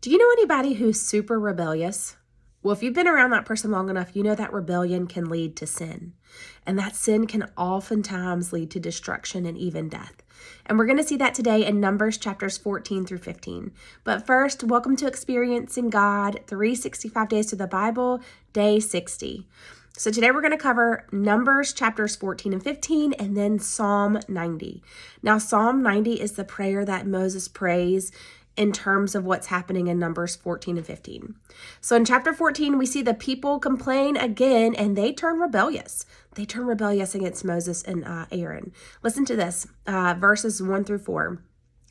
Do you know anybody who's super rebellious? Well, if you've been around that person long enough, you know that rebellion can lead to sin. And that sin can oftentimes lead to destruction and even death. And we're going to see that today in Numbers chapters 14 through 15. But first, welcome to Experiencing God, 365 Days to the Bible, Day 60. So today we're going to cover Numbers chapters 14 and 15 and then Psalm 90. Now, Psalm 90 is the prayer that Moses prays in terms of what's happening in Numbers 14 and 15. So in chapter 14, we see the people complain again and they turn rebellious. They turn rebellious against Moses and Aaron. Listen to this, verses 1 through 4.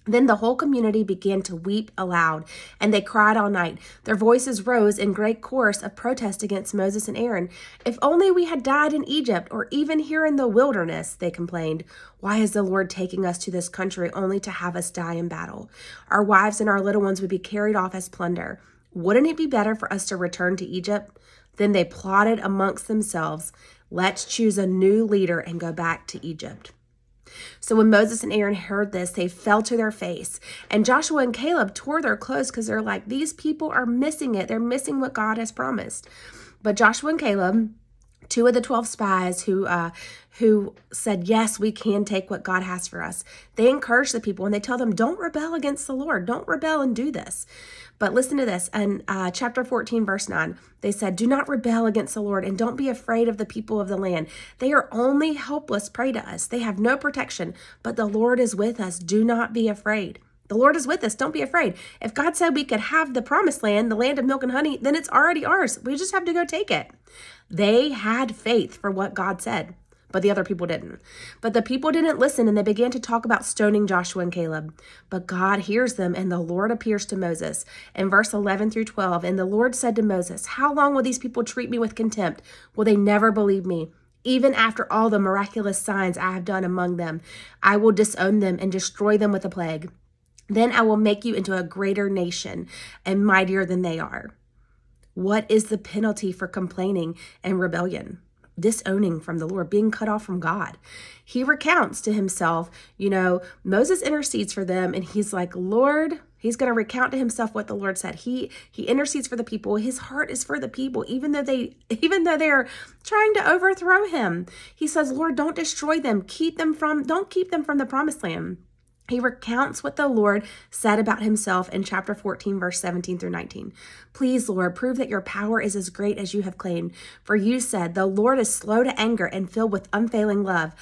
Then the whole community began to weep aloud, and they cried all night. Their voices rose in great chorus of protest against Moses and Aaron. If only we had died in Egypt, or even here in the wilderness, they complained. Why is the Lord taking us to this country only to have us die in battle? Our wives and our little ones would be carried off as plunder. Wouldn't it be better for us to return to Egypt? Then they plotted amongst themselves, let's choose a new leader and go back to Egypt. So when Moses and Aaron heard this, they fell to their face. And Joshua and Caleb tore their clothes because they're like, these people are missing it. They're missing what God has promised. But Joshua and Caleb, two of the 12 spies who said, yes, we can take what God has for us. They encourage the people and they tell them, don't rebel against the Lord. Don't rebel and do this. But listen to this. In chapter 14, verse 9, they said, do not rebel against the Lord and don't be afraid of the people of the land. They are only helpless prey to us. They have no protection, but the Lord is with us. Do not be afraid. The Lord is with us. Don't be afraid. If God said we could have the promised land, the land of milk and honey, then it's already ours. We just have to go take it. They had faith for what God said, but the other people didn't. But the people didn't listen, and they began to talk about stoning Joshua and Caleb. But God hears them, and the Lord appears to Moses. In verse 11 through 12, and the Lord said to Moses, how long will these people treat me with contempt? Will they never believe me? Even after all the miraculous signs I have done among them, I will disown them and destroy them with a plague. Then I will make you into a greater nation and mightier than they are. What is the penalty for complaining and rebellion? Disowning from the Lord, being cut off from God. He recounts to himself, Moses intercedes for them and he's like, Lord, he's going to recount to himself what the Lord said. He intercedes for the people. His heart is for the people, even though they're trying to overthrow him. He says, Lord, don't destroy them. Don't keep them from the promised land. He recounts what the Lord said about himself in chapter 14, verse 17 through 19. Please, Lord, prove that your power is as great as you have claimed. For you said, the Lord is slow to anger and filled with unfailing love,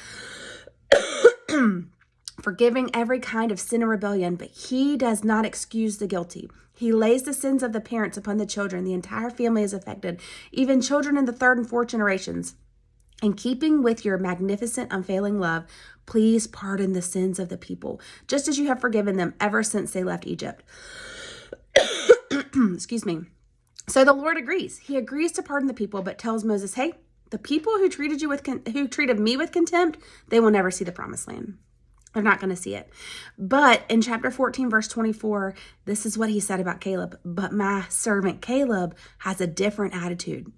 forgiving every kind of sin and rebellion, but he does not excuse the guilty. He lays the sins of the parents upon the children. The entire family is affected, even children in the third and fourth generations. In keeping with your magnificent, unfailing love, please pardon the sins of the people, just as you have forgiven them ever since they left Egypt. Excuse me. So the Lord agrees. He agrees to pardon the people, but tells Moses, hey, the people who treated me with contempt, they will never see the promised land. They're not going to see it. But in chapter 14, verse 24, this is what he said about Caleb. But my servant Caleb has a different attitude.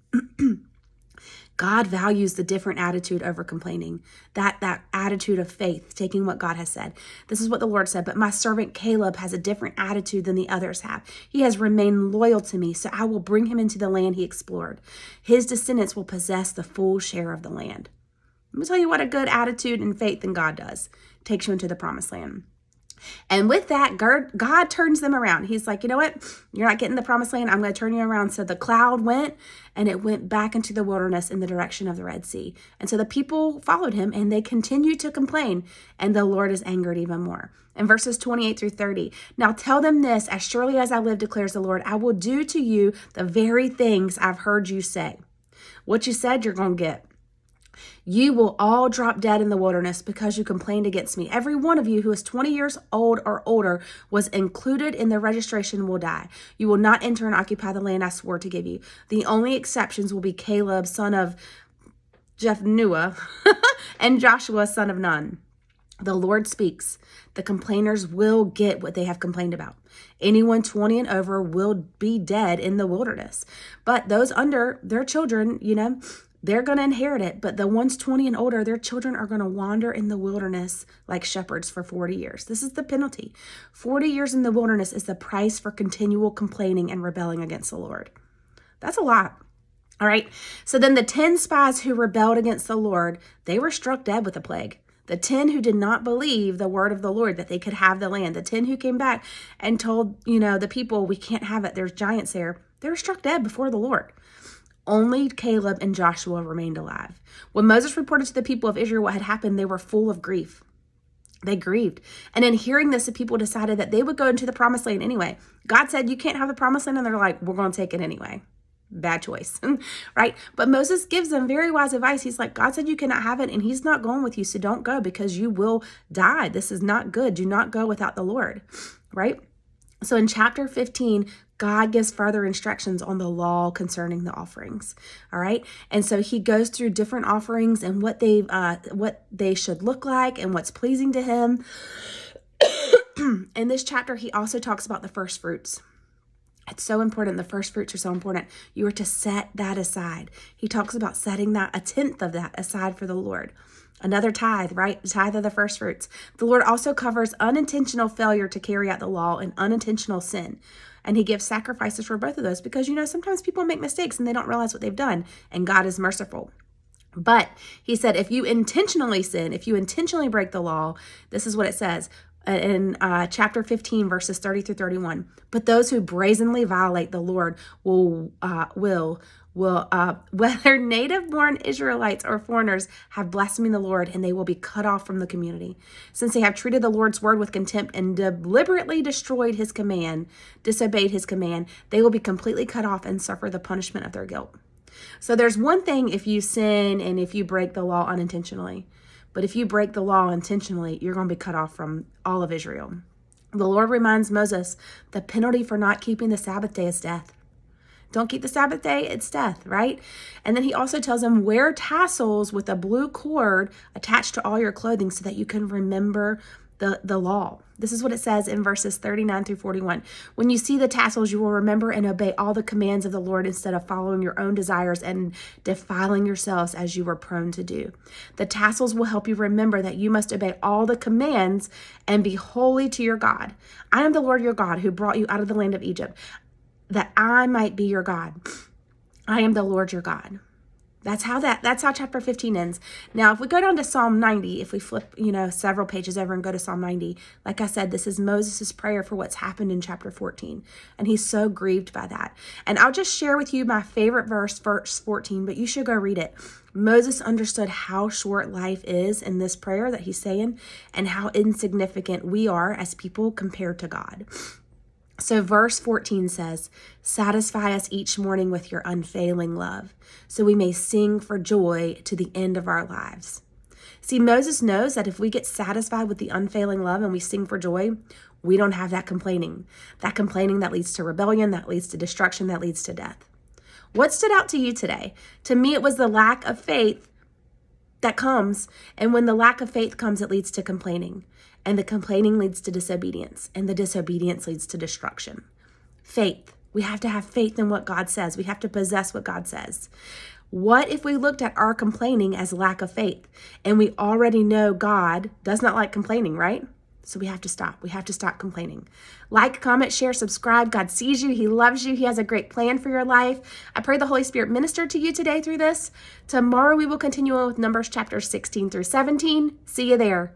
God values the different attitude over complaining, that attitude of faith, taking what God has said. This is what the Lord said, but my servant Caleb has a different attitude than the others have. He has remained loyal to me, so I will bring him into the land he explored. His descendants will possess the full share of the land. Let me tell you what a good attitude and faith in God does. Takes you into the promised land. And with that, God turns them around. He's like, you know what? You're not getting the promised land. I'm going to turn you around. So the cloud went and it went back into the wilderness in the direction of the Red Sea. And so the people followed him and they continued to complain. And the Lord is angered even more. In verses 28 through 30, now tell them this, as surely as I live, declares the Lord, I will do to you the very things I've heard you say. What you said, you're going to get. You will all drop dead in the wilderness because you complained against me. Every one of you who is 20 years old or older was included in the registration will die. You will not enter and occupy the land I swore to give you. The only exceptions will be Caleb, son of Jephunneh, and Joshua, son of Nun. The Lord speaks. The complainers will get what they have complained about. Anyone 20 and over will be dead in the wilderness. But those under, their children, they're going to inherit it. But the ones 20 and older, their children are going to wander in the wilderness like shepherds for 40 years. This is the penalty. 40 years in the wilderness is the price for continual complaining and rebelling against the Lord. That's a lot. All right. So then the 10 spies who rebelled against the Lord, they were struck dead with a plague. The 10 who did not believe the word of the Lord that they could have the land, the 10 who came back and told, the people, we can't have it, there's giants there, they were struck dead before the Lord. Only Caleb and Joshua remained alive. When Moses reported to the people of Israel what had happened, they were full of grief. They grieved. And in hearing this, the people decided that they would go into the promised land anyway. God said, you can't have the promised land. And they're like, we're going to take it anyway. Bad choice, right? But Moses gives them very wise advice. He's like, God said you cannot have it, and he's not going with you. So don't go, because you will die. This is not good. Do not go without the Lord, right? So in chapter 15, God gives further instructions on the law concerning the offerings. All right. And so he goes through different offerings and what they should look like and what's pleasing to him. In this chapter, he also talks about the first fruits. It's so important. The first fruits are so important. You are to set that aside. He talks about setting that, a tenth of that aside for the Lord. Another tithe, right? The tithe of the first fruits. The Lord also covers unintentional failure to carry out the law and unintentional sin. And he gives sacrifices for both of those because, sometimes people make mistakes and they don't realize what they've done, and God is merciful. But he said, if you intentionally sin, if you intentionally break the law, this is what it says in chapter 15, verses 30 through 31. But those who brazenly violate the Lord will whether native-born Israelites or foreigners, have blasphemed the Lord, and they will be cut off from the community. Since they have treated the Lord's word with contempt and deliberately disobeyed his command, they will be completely cut off and suffer the punishment of their guilt. So there's one thing if you sin and if you break the law unintentionally. But if you break the law intentionally, you're going to be cut off from all of Israel. The Lord reminds Moses the penalty for not keeping the Sabbath day is death. Don't keep the Sabbath day, it's death, right? And then he also tells them, wear tassels with a blue cord attached to all your clothing so that you can remember the law. This is what it says in verses 39 through 41. When you see the tassels, you will remember and obey all the commands of the Lord instead of following your own desires and defiling yourselves as you were prone to do. The tassels will help you remember that you must obey all the commands and be holy to your God. I am the Lord your God who brought you out of the land of Egypt, that I might be your God. I am the Lord your God. That's how chapter 15 ends. Now, if we go down to Psalm 90, if we flip, several pages over and go to Psalm 90, like I said, this is Moses' prayer for what's happened in chapter 14. And he's so grieved by that. And I'll just share with you my favorite verse 14, but you should go read it. Moses understood how short life is in this prayer that he's saying and how insignificant we are as people compared to God. So verse 14 says, satisfy us each morning with your unfailing love, so we may sing for joy to the end of our lives. See, Moses knows that if we get satisfied with the unfailing love and we sing for joy, we don't have that complaining that leads to rebellion, that leads to destruction, that leads to death. What stood out to you today? To me, it was the lack of faith that comes. And when the lack of faith comes, it leads to complaining. And the complaining leads to disobedience. And the disobedience leads to destruction. Faith. We have to have faith in what God says. We have to possess what God says. What if we looked at our complaining as lack of faith? And we already know God does not like complaining, right? So we have to stop. We have to stop complaining. Like, comment, share, subscribe. God sees you. He loves you. He has a great plan for your life. I pray the Holy Spirit ministered to you today through this. Tomorrow we will continue on with Numbers chapters 16 through 17. See you there.